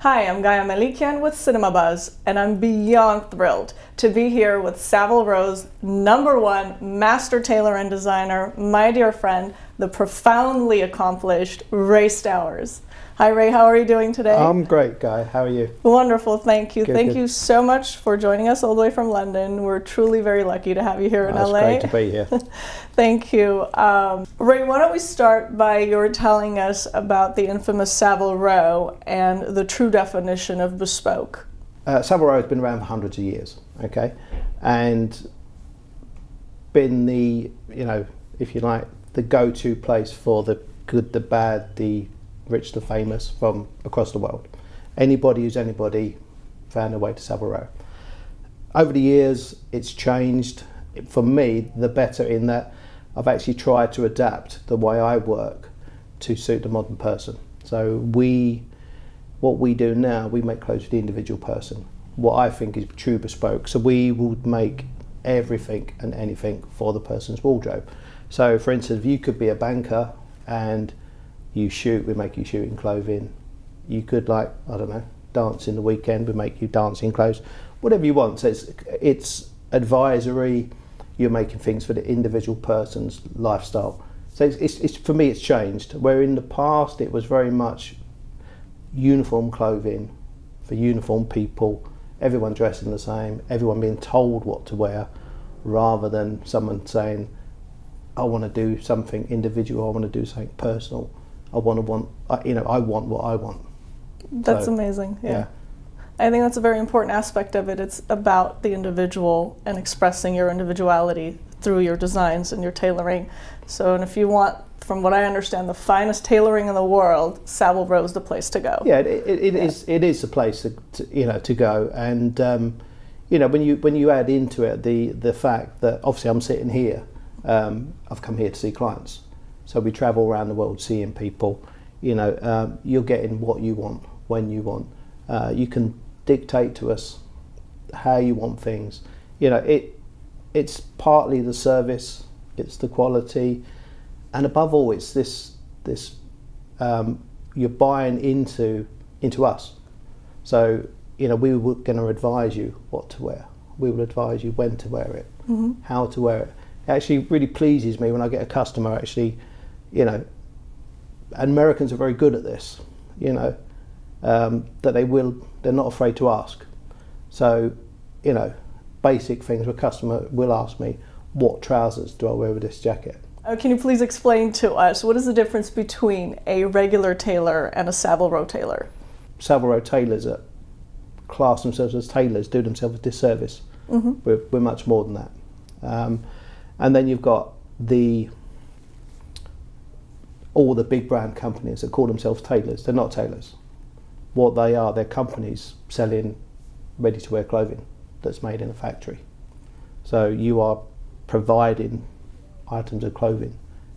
Hi, I'm Gaia Melikian with Cinema Buzz, and I'm beyond thrilled to be here with Savile Row's #1 master tailor and designer, my dear friend, the profoundly accomplished Ray Stowers. Hi Ray, how are you doing today? I'm great, Guy. How are you? Wonderful, thank you. Thank Good. you so much for joining us all the way from London. We're truly very lucky to have you here in LA. It's great to be here. Thank you. Ray, why don't we start by your telling us about the infamous Savile Row and the true definition of bespoke. Savile Row has been around for hundreds of years, okay? And been the, if you like, the go-to place for the good, the bad, the rich, the famous from across the world. Anybody who's anybody found their way to Savile Row. Over the years, it's changed. For me, the better in that I've actually tried to adapt the way I work to suit the modern person. So what we do now, we make clothes for the individual person. What I think is true bespoke. So we would make everything and anything for the person's wardrobe. So for instance, you could be a banker and we make you shooting clothing. You could dance in the weekend, we make you dancing clothes, whatever you want. So it's advisory, you're making things for the individual person's lifestyle. So it's for me it's changed, where in the past it was very much uniform clothing for uniform people, everyone dressing the same, everyone being told what to wear, rather than someone saying, I want to do something individual, I want to do something personal. I want what I want. That's amazing. Yeah. I think that's a very important aspect of it. It's about the individual and expressing your individuality through your designs and your tailoring. So, and if you want, from what I understand, the finest tailoring in the world, Savile Row is the place to go. Yeah, it is the place to go. And when you add into it the fact that obviously I'm sitting here, I've come here to see clients. So we travel around the world seeing people. You're getting what you want when you want. You can dictate to us how you want things. It's partly the service, it's the quality, and above all, it's this you're buying into us. So we were going to advise you what to wear. We will advise you when to wear it, how to wear it. It actually really pleases me when I get a customer actually. And Americans are very good at this, that they're not afraid to ask. So, basic things where a customer will ask me, what trousers do I wear with this jacket? Can you please explain to us, what is the difference between a regular tailor and a Savile Row tailor? Savile Row tailors that class themselves as tailors do themselves a disservice. We're much more than that. And then you've got all the big brand companies that call themselves tailors. They're not tailors. What they are, they're companies selling ready-to-wear clothing that's made in a factory. So you are providing items of clothing.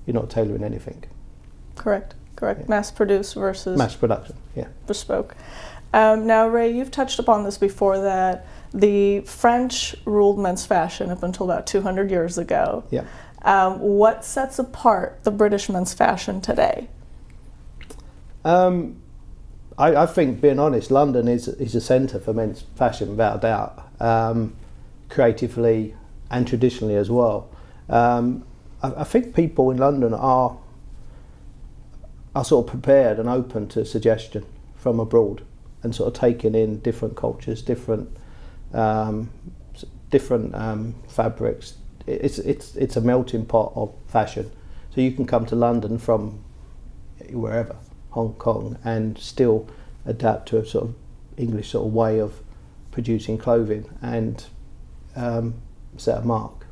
You're not tailoring anything. Correct. Yeah. Mass produce versus mass production. Yeah. Bespoke. Now, Ray, you've touched upon this before, that the French ruled men's fashion up until about 200 years ago. Yeah. What sets apart the British men's fashion today? I think, being honest, London is a centre for men's fashion, without a doubt, creatively and traditionally as well. I think people in London are sort of prepared and open to suggestion from abroad, and sort of taking in different cultures, different fabrics. It's a melting pot of fashion. So you can come to London from wherever, Hong Kong, and still adapt to a sort of English sort of way of producing clothing and set a mark.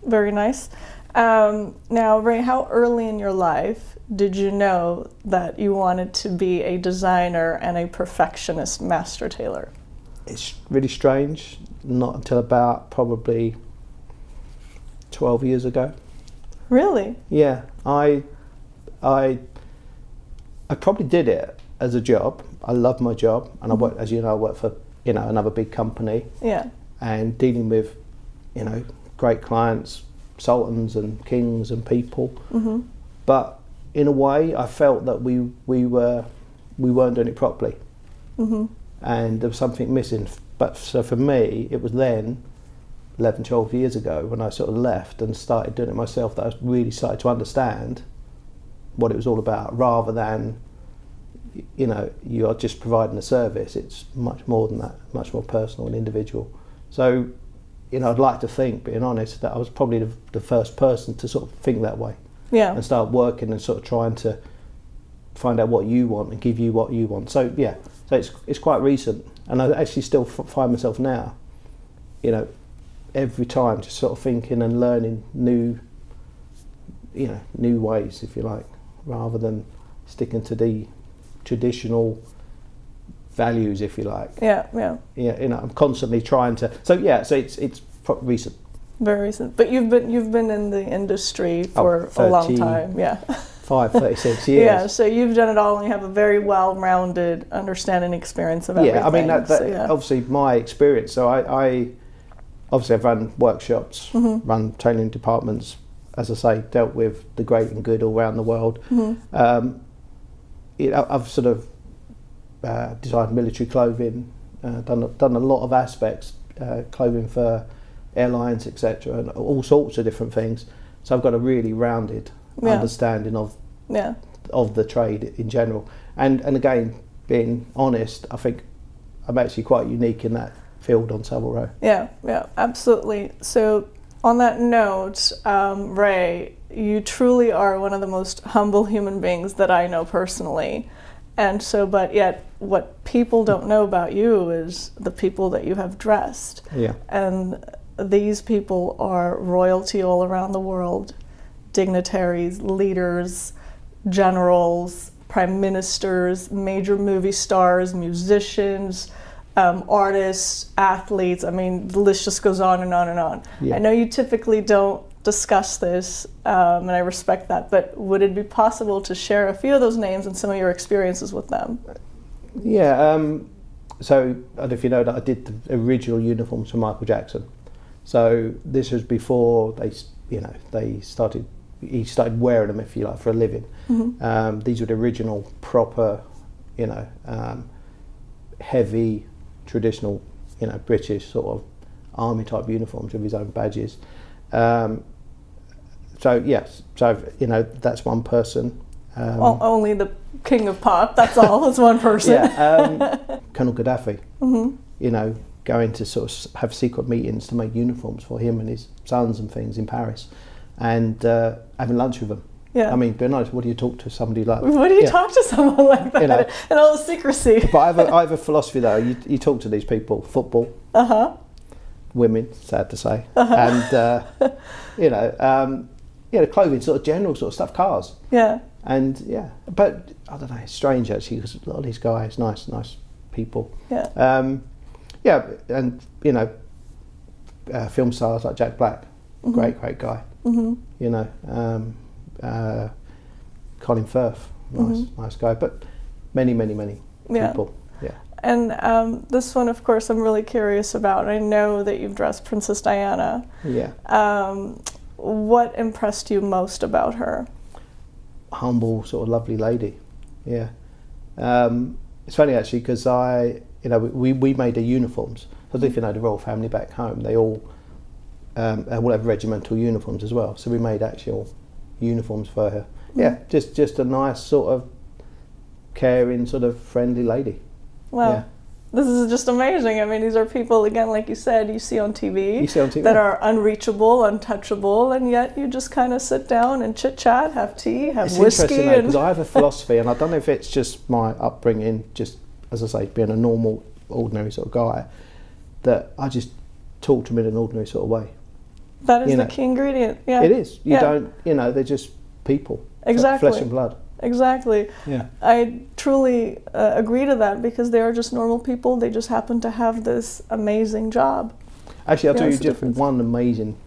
Very nice. Now, Ray, how early in your life did you know that you wanted to be a designer and a perfectionist master tailor? It's really strange. Not until about probably 12 years ago. Really? Yeah, I probably did it as a job. I love my job, and I work, as you know, I work for another big company. Yeah. And dealing with great clients, sultans and kings and people. But in a way, I felt that we weren't doing it properly. and there was something missing. But so for me, it was then 11, 12 years ago when I sort of left and started doing it myself that I really started to understand what it was all about, rather than, you know, you are just providing a service. It's much more than that, much more personal and individual. So, you know, I'd like to think, being honest, that I was probably the first person to sort of think that way. Yeah. And start working and sort of trying to find out what you want and give you what you want. So yeah, so it's quite recent, and I actually still find myself now, you know, every time just sort of thinking and learning new ways, if you like, rather than sticking to the traditional values, if you like. Yeah. Yeah, you know, I'm constantly trying to. So yeah, so it's recent. Very recent. But you've been in the industry for a long time. Yeah. 36 years. Yeah, so you've done it all, and you have a very well-rounded understanding experience of everything. Yeah, I mean, that yeah. obviously my experience. So I obviously I've run workshops, run training departments, as I say, dealt with the great and good all around the world. I've sort of designed military clothing, done a lot of aspects, clothing for airlines, etc., and all sorts of different things. So I've got a really rounded understanding of the trade in general. And again, being honest, I think I'm actually quite unique in that field on Savile Row. Yeah, absolutely. So on that note, Ray, you truly are one of the most humble human beings that I know personally. And so, but yet what people don't know about you is the people that you have dressed. Yeah. And these people are royalty all around the world. Dignitaries, leaders, generals, prime ministers, major movie stars, musicians, artists, athletes. I mean, the list just goes on and on and on. Yeah. I know you typically don't discuss this, and I respect that, but would it be possible to share a few of those names and some of your experiences with them? Yeah, so I don't know if you know that I did the original uniforms for Michael Jackson. So this was before he started wearing them, if you like, for a living. These were the original proper, heavy, traditional, British sort of army type uniforms with his own badges. So yes, that's one person. Only the king of pop, that's all, is one person. Yeah, Colonel Gaddafi, going to sort of have secret meetings to make uniforms for him and his sons and things in Paris, and having lunch with them. Yeah. I mean, being honest, what do you talk to somebody like that? What do you talk to someone like that? And all the secrecy. But I have a philosophy though, you talk to these people, football, women, sad to say, and clothing, sort of general sort of stuff, cars. Yeah. And but I don't know, it's strange actually, because a lot of these guys, nice people. Yeah. And film stars like Jack Black, great guy. Colin Firth, nice guy, but many people. Yeah. And this one, of course, I'm really curious about. I know that you've dressed Princess Diana. Yeah. What impressed you most about her? Humble, sort of lovely lady. Yeah. It's funny actually, because we made the uniforms. So if you know the royal family back home, they all have regimental uniforms as well. So we made actual uniforms for her. Yeah, just a nice sort of caring, sort of friendly lady. Wow. Yeah. This is just amazing. I mean, these are people, again, like you said, you see on TV that are unreachable, untouchable, and yet you just kind of sit down and chit-chat, have tea, have it's whiskey. Interesting because I have a philosophy, and I don't know if it's just my upbringing, just, as I say, being a normal, ordinary sort of guy, that I just talk to them in an ordinary sort of way. That is the key ingredient. Yeah. It is. You don't, they're just people. Exactly. Flesh and blood. Exactly. Yeah. I truly agree to that, because they are just normal people. They just happen to have this amazing job. Actually, I'll tell you just one amazing.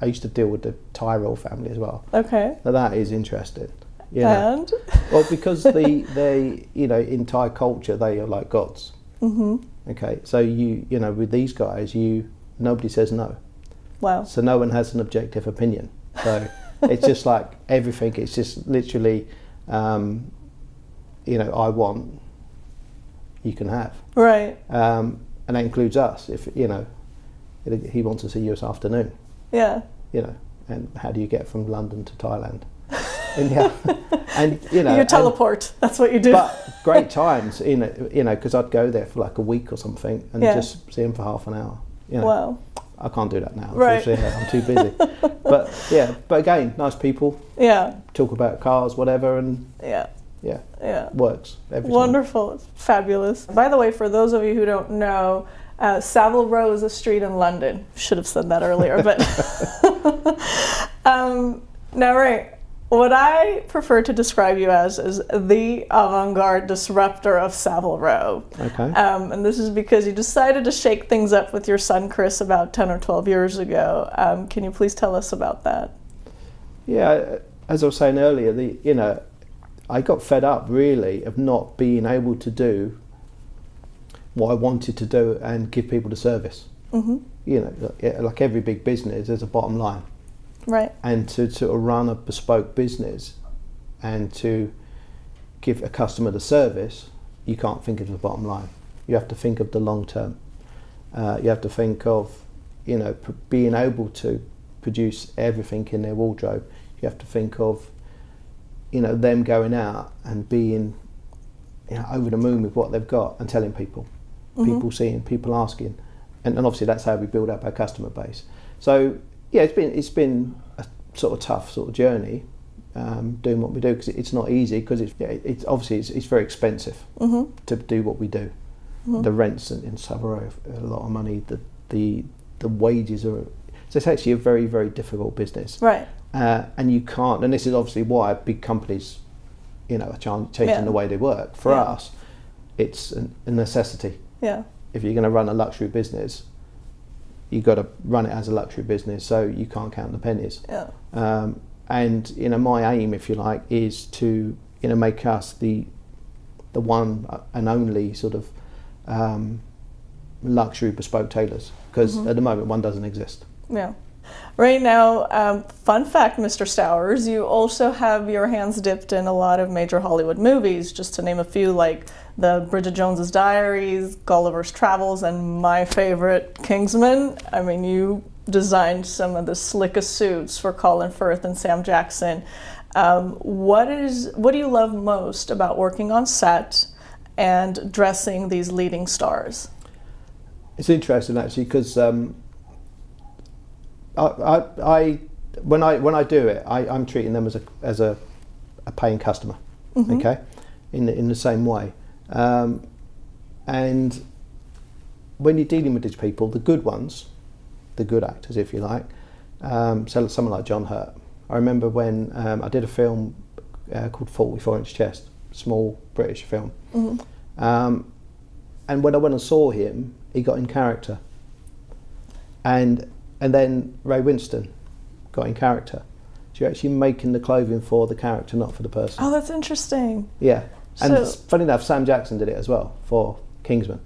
I used to deal with the Tyrell family as well. Okay. Now that is interesting. And? Well, because they in Thai culture, they are like gods. Okay, so with these guys, nobody says no. Wow. So no one has an objective opinion. So it's just like everything. It's just literally, I want you can have. Right. And that includes us. If he wants to see you this afternoon. Yeah. And how do you get from London to Thailand? And you teleport. That's what you do. But great times, because I'd go there for like a week or something and just see him for half an hour. Wow. I can't do that now. Right. I'm too busy. But again, nice people. Yeah. Talk about cars, whatever, and yeah. Works every time. Wonderful. It's fabulous. By the way, for those of you who don't know, Savile Row is a street in London. Should have said that earlier, but now, right. What I prefer to describe you as is the avant-garde disruptor of Savile Row. Okay. And this is because you decided to shake things up with your son Chris about 10 or 12 years ago. Can you please tell us about that? Yeah, as I was saying earlier, I got fed up really of not being able to do what I wanted to do and give people the service. Mm-hmm. Like every big business, there's a bottom line. Right. And to run a bespoke business and to give a customer the service, you can't think of the bottom line. You have to think of the long term. You have to think of, being able to produce everything in their wardrobe. You have to think of, them going out and being, over the moon with what they've got and telling people, people seeing, people asking, and obviously that's how we build up our customer base. So. Yeah, it's been a sort of tough sort of journey doing what we do because it's not easy because it's obviously it's very expensive to do what we do. The rents in Savile Row are a lot of money. The wages are. So it's actually a very, very difficult business. Right. And you can't. And this is obviously why big companies, are changing the way they work. For us, it's a necessity. Yeah. If you're going to run a luxury business, you've got to run it as a luxury business, so you can't count the pennies. Yeah. And my aim, if you like, is to make us the one and only sort of luxury bespoke tailors, because at the moment one doesn't exist. Yeah. Right now, fun fact, Mr. Stowers, you also have your hands dipped in a lot of major Hollywood movies, just to name a few, like the Bridget Jones's Diaries, Gulliver's Travels, and my favorite, Kingsman. I mean, you designed some of the slickest suits for Colin Firth and Sam Jackson. What do you love most about working on set and dressing these leading stars? It's interesting actually because when I do it, I'm treating them as a paying customer, okay, in the same way. And when you're dealing with these people, the good ones, the good actors, if you like, so someone like John Hurt. I remember when I did a film called 44-Inch Chest, small British film. And when I went and saw him, he got in character. And then Ray Winston got in character. So you're actually making the clothing for the character, not for the person. Oh, that's interesting. Yeah. And funny enough, Sam Jackson did it as well for Kingsman.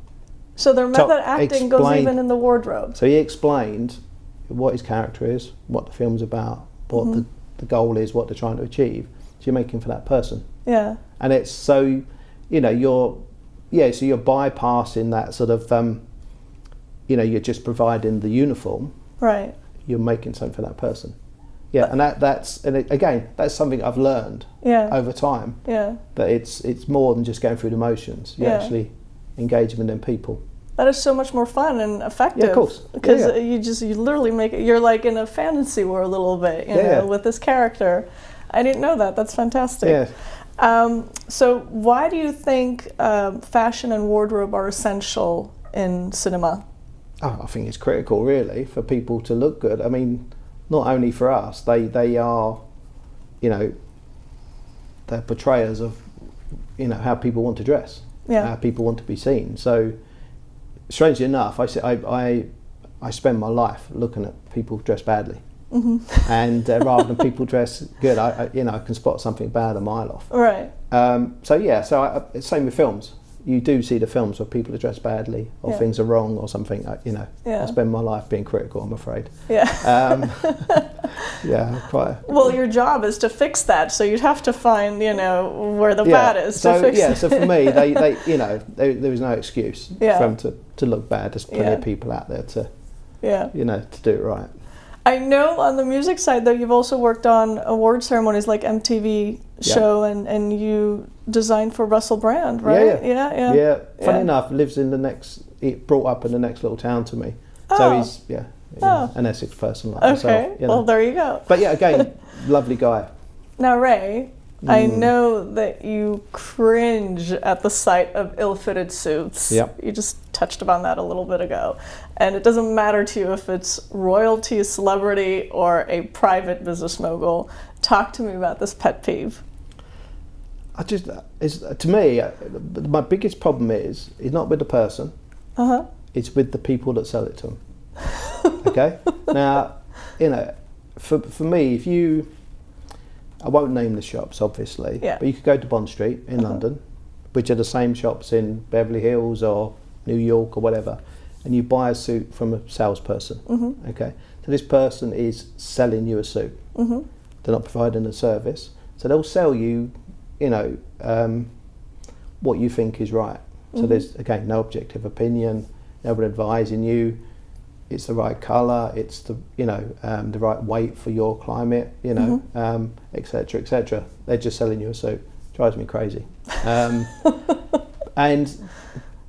So their method acting goes even in the wardrobe. So he explained what his character is, what the film's about, what the goal is, what they're trying to achieve. So you're making for that person. Yeah. And it's so, you're bypassing that sort of, you're just providing the uniform. Right. You're making something for that person. Yeah, and that's something I've learned over time. Yeah. That it's more than just going through the motions. You're actually engaging with them people. That is so much more fun and effective. Yeah, of course. Because you literally make it, you're like in a fantasy world a little bit, you know, with this character. I didn't know that. That's fantastic. Yeah. So why do you think fashion and wardrobe are essential in cinema? Oh, I think it's critical, really, for people to look good. I mean, not only for us, they are, they're portrayers of, how people want to dress, how people want to be seen. So, strangely enough, I spend my life looking at people dress badly, and rather than people dress good, I can spot something bad a mile off. Right. Same with films. you do see the films where people are dressed badly or Yeah. things are wrong or something. Yeah. I spend my life being critical, I'm afraid. Yeah. Yeah, quite. Well, your job is to fix that, so you'd have to find, where the bad is to fix it. So for me, there was no excuse Yeah. for them to look bad. There's plenty Yeah. of people out there to, Yeah. to do it right. I know on the music side, though, you've also worked on award ceremonies like MTV show, and you designed for Russell Brand, right? Yeah. Funny Yeah. enough, brought up in the next little town to me. Oh. So he's Oh. an Essex person like Okay, myself. well, there you go. But yeah, again, lovely guy. Now, Ray, I know that you cringe at the sight of ill-fitted suits. Yep. You just touched upon that a little bit ago. And it doesn't matter to you if it's royalty, a celebrity, or a private business mogul. Talk to me about this pet peeve. To me, my biggest problem is not with the person, Uh-huh. it's with the people that sell it to them. Okay? Now, for me, I won't name the shops, obviously, Yeah. but you could go to Bond Street in London, which are the same shops in Beverly Hills or New York or whatever, and you buy a suit from a salesperson. Okay? So this person is selling you a suit. They're not providing a service. So they'll sell you, what you think is right. So there's, again, no objective opinion, no one advising you. It's the right colour, it's the right weight for your climate, et cetera, et cetera. They're just selling you a suit. Drives me crazy.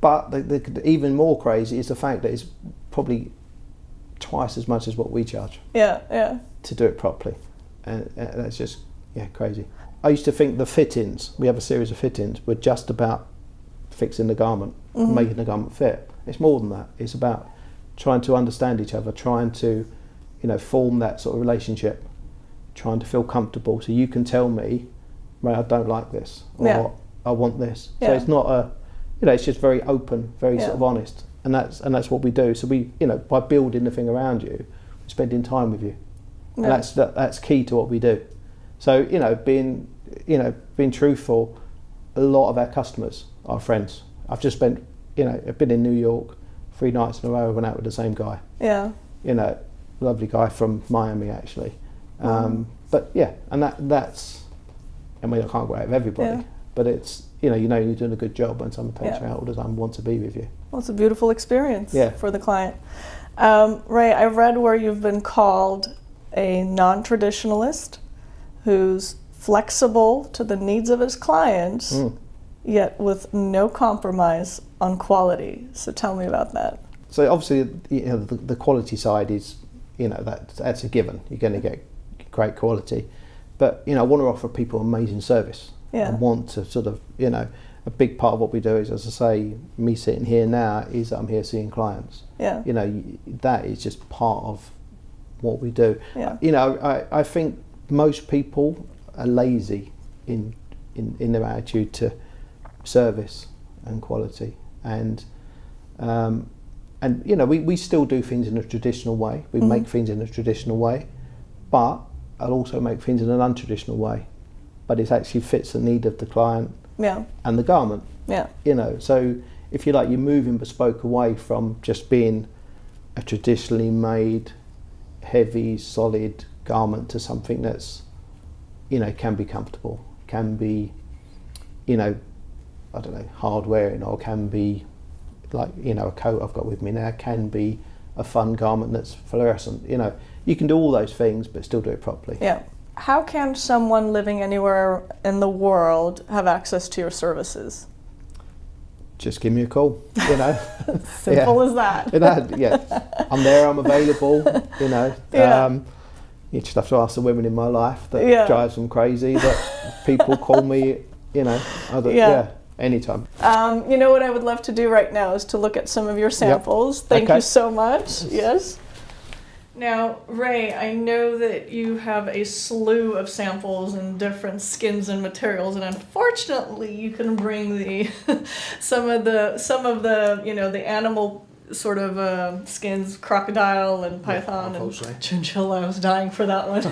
But even more crazy is the fact that it's probably twice as much as what we charge. Yeah. To do it properly, and that's just crazy. I used to think the fit-ins, we have a series of fit-ins, were just about fixing the garment, making the garment fit. It's more than that. It's about trying to understand each other, trying to, form that sort of relationship, trying to feel comfortable. So you can tell me, Ray, I don't like this, or I want this. So it's not it's just very open, very sort of honest, and that's what we do. So we, by building the thing around you, we're spending time with you, and that's key to what we do. So being truthful. A lot of our customers are friends. I've just spent, I've been in New York 3 nights in a row. I went out with the same guy. Yeah. Lovely guy from Miami actually. But and that's. I mean, I can't go out with everybody, but it's you're doing a good job when someone takes you out all the time and wants to be with you. Well, it's a beautiful experience for the client. Ray, I read where you've been called a non-traditionalist who's flexible to the needs of his clients, yet with no compromise on quality. So tell me about that. So obviously, the quality side is, that's a given. You're going to get great quality, but I want to offer people amazing service. I want to sort of, a big part of what we do is, as I say, me sitting here now is that I'm here seeing clients. That is just part of what we do. I think most people are lazy in their attitude to service and quality, and we still do things in a traditional way. We make things in a traditional way, but I'll also make things in an untraditional way, but it actually fits the need of the client and the garment. So if you like, you're moving bespoke away from just being a traditionally made heavy solid garment to something that's can be comfortable, can be hard wearing, or can be like a coat I've got with me now, can be a fun garment that's fluorescent. You can do all those things but still do it properly. How can someone living anywhere in the world have access to your services? Just give me a call. Simple as that. I'm there, I'm available. You just have to ask the women in my life that drives them crazy, that people call me, anytime. What I would love to do right now is to look at some of your samples. Thank you so much. Yes. Now, Ray, I know that you have a slew of samples in different skins and materials, and unfortunately, you can bring some of the the animal sort of skins, crocodile and python and unfortunately. chinchilla. I was dying for that one.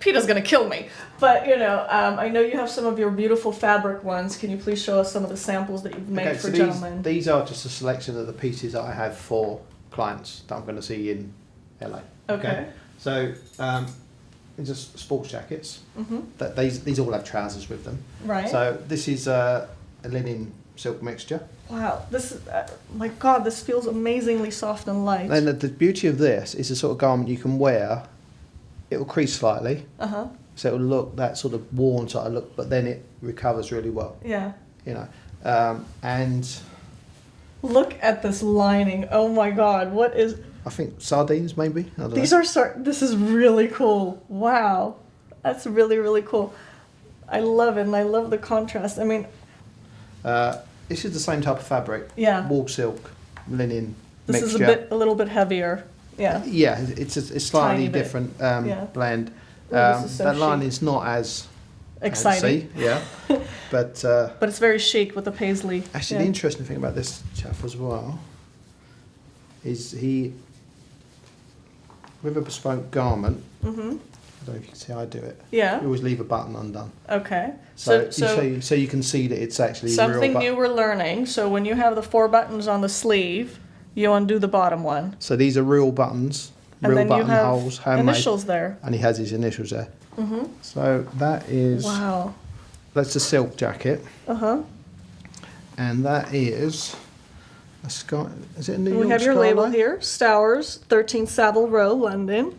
PETA's gonna kill me. But I know you have some of your beautiful fabric ones. Can you please show us some of the samples that you've made for gentlemen? These are just a selection of the pieces that I have for clients that I'm going to see in LA. Okay. So these are sports jackets. Mm-hmm. That these all have trousers with them. Right. So this is a linen silk mixture. Wow, this is, my God, this feels amazingly soft and light. And the beauty of this is a sort of garment you can wear. It will crease slightly, Uh-huh. so it will look that sort of worn sort of look, but then it recovers really well. Yeah. And Look at this lining. Oh my God, what is... I think sardines maybe. I don't These know. are... This is really cool. Wow. That's really, really cool. I love it, and I love the contrast. I mean... This is the same type of fabric. Yeah. Wool silk, linen This mixture. is a little bit heavier. Yeah. Yeah, it's slightly Tiny bit. different Yeah. blend. Ooh, this is so that chic. line is not as Exciting. fancy, yeah. But But it's very chic with the paisley. actually, Yeah. the interesting thing about this chap as well is he, with a bespoke garment. Mm-hmm. I don't know if you can see how I do it. Yeah. You always leave a button undone, Okay. so you can see that it's actually something real new we're learning. So when you have the 4 buttons on the sleeve, you undo the bottom one. So these are real buttons, And real then you button have holes, handmade, initials there. and he has his initials there. Mm-hmm. So that is Wow. that's a silk jacket, Uh-huh. and that is a sky. Is it a New And York we have your label skyline? here, Stowers, 13 Savile Row, London.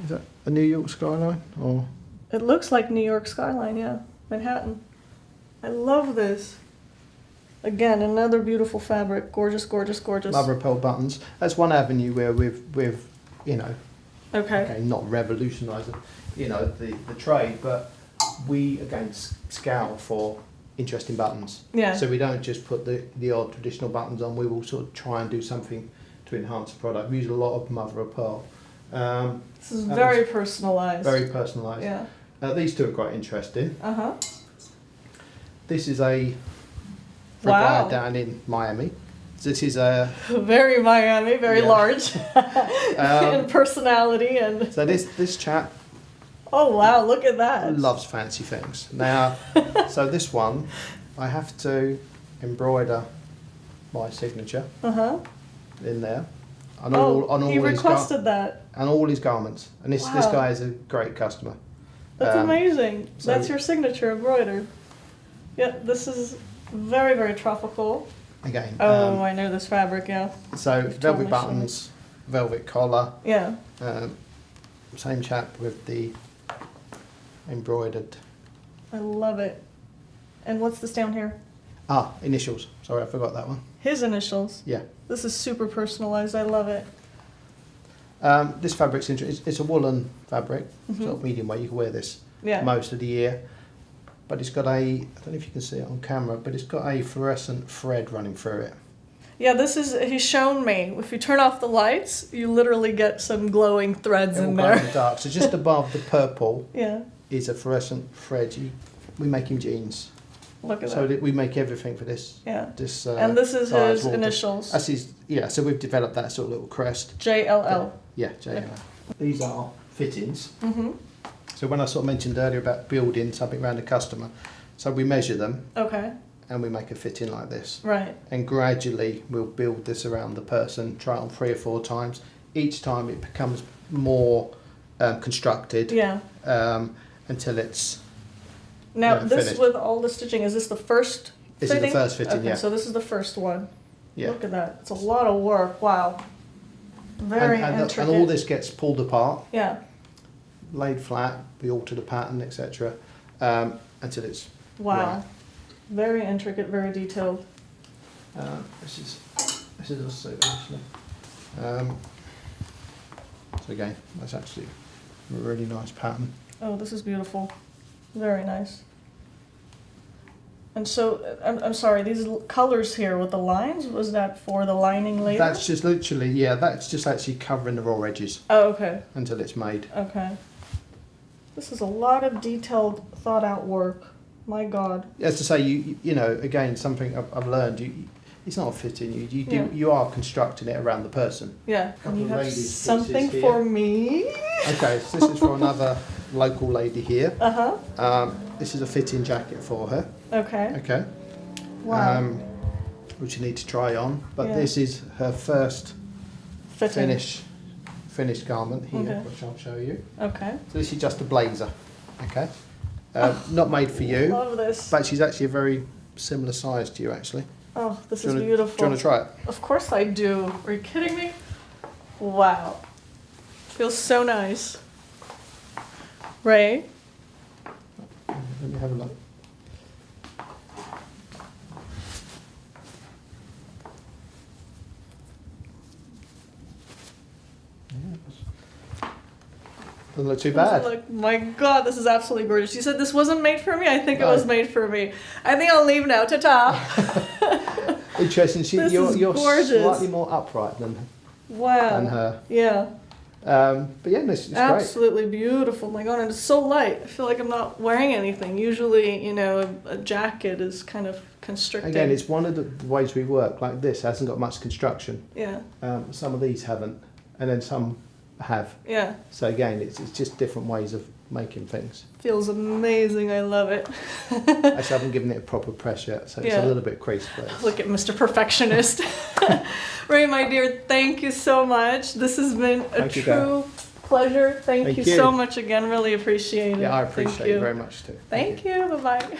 Is that a New York skyline or? It looks like New York skyline, yeah, Manhattan. I love this. Again, another beautiful fabric, gorgeous, gorgeous, gorgeous. Mother of pearl buttons. That's one avenue where we've Okay. not revolutionised the trade, but we again scout for interesting buttons. Yeah. So we don't just put the odd traditional buttons on. We will sort of try and do something to enhance the product. We use a lot of mother of pearl. This is very personalized. Very personalised. Yeah. These two are quite interesting. Uh-huh. This is for a Wow. guy down in Miami. This is a Very Miami, very Yeah. large in personality and... so this chap Oh wow, look at that. loves fancy things. Now, so this one, I have to embroider my signature Uh-huh. in there, on Oh, all he his requested that. and all his garments. And this Wow. guy is a great customer. That's Um, amazing. so- That's your signature embroidered. Yeah, this is very, very tropical. Again, Oh, I know this fabric, yeah. so you've told velvet me buttons, velvet collar. Yeah. Same chap with the embroidered. I love it. And what's this down here? Initials. Sorry, I forgot that one. His initials. Yeah. This is super personalized. I love it. This fabric's interesting. It's a woolen fabric, Mhm. sort of medium weight. You can wear this Yeah. most of the year. But it's got I don't know if you can see it on camera, but it's got a fluorescent thread running through it. Yeah, he's shown me. If you turn off the lights, you literally get some glowing threads It will in glow in there. the dark. So just above the purple Yeah. is a fluorescent thread. We make him jeans. Look at So that. we make everything for this. Yeah. This. And this is size his water. initials. That's his. Yeah. So we've developed that sort of little crest. JLL. Yeah. JL. Okay. These are fittings. Mm-hmm. So when I sort of mentioned earlier about building something around the customer, so we measure them Okay. and we make a fitting like this. Right. And gradually we'll build this around the person, try it on 3 or 4 times. Each time it becomes more constructed Yeah. until it's Now, Yeah, this finished. with all the stitching, is this the first This is the fitting? first fitting, Okay, yeah. so this is the first one. yeah. Look at that. It's a lot of work. Wow. Very and intricate. all this gets pulled apart, Yeah. laid flat, we alter the pattern, etc. Until it's Wow. right. Very intricate, very detailed. This is also actually. So again, that's actually a really nice pattern. Oh, this is beautiful. Very nice. And so, I'm sorry, these colors here with the lines, was that for the lining later? That's just literally, yeah, that's just actually covering the raw edges Oh, okay. until it's made. Okay. This is a lot of detailed, thought out work. My God. As to say, you know, again, something I've learned, it's not a fitting. Yeah. You are constructing it around the person. Yeah, Couple and you of have ladies' something pieces for here. me. Okay, so this is for another local lady here. Uh-huh. This is a fitting jacket for her. Okay. Okay. Wow. Which you need to try on, but Yeah. this is her first Fitting. finished garment here, Okay. which I'll show you. Okay. So this is just a blazer. Okay. Not made for you, Love this. but she's actually a very similar size to you, actually. Oh, this Do is you wanna- beautiful. Do you want to try it? Of course I do. Are you kidding me? Wow. Feels so nice. Ray? Let me have a look. Doesn't look too bad. Like, my God, this is absolutely gorgeous. You said this wasn't made for me? I think No. it was made for me. I think I'll leave now. Ta-ta. Interesting. This You're is gorgeous. slightly more upright than Wow. her. Yeah. But yeah, this is great. Absolutely beautiful. My God, and it's so light. I feel like I'm not wearing anything. Usually, you know, a jacket is kind of constricting. Again, it's one of the ways we work. Like this hasn't got much construction. Yeah. Some of these haven't, and then some have. Yeah. So again, it's just different ways of making things. Feels amazing. I love it. Actually, I haven't given it a proper press yet, so it's Yeah. a little bit creased. But it's- Look at Mr. Perfectionist. Ray, my dear, thank you so much. This has been a Thank you, Gaia. true pleasure. Thank Thank you you. so much again. Really appreciate it. yeah, I Thank appreciate you very much too. Thank you. Bye-bye.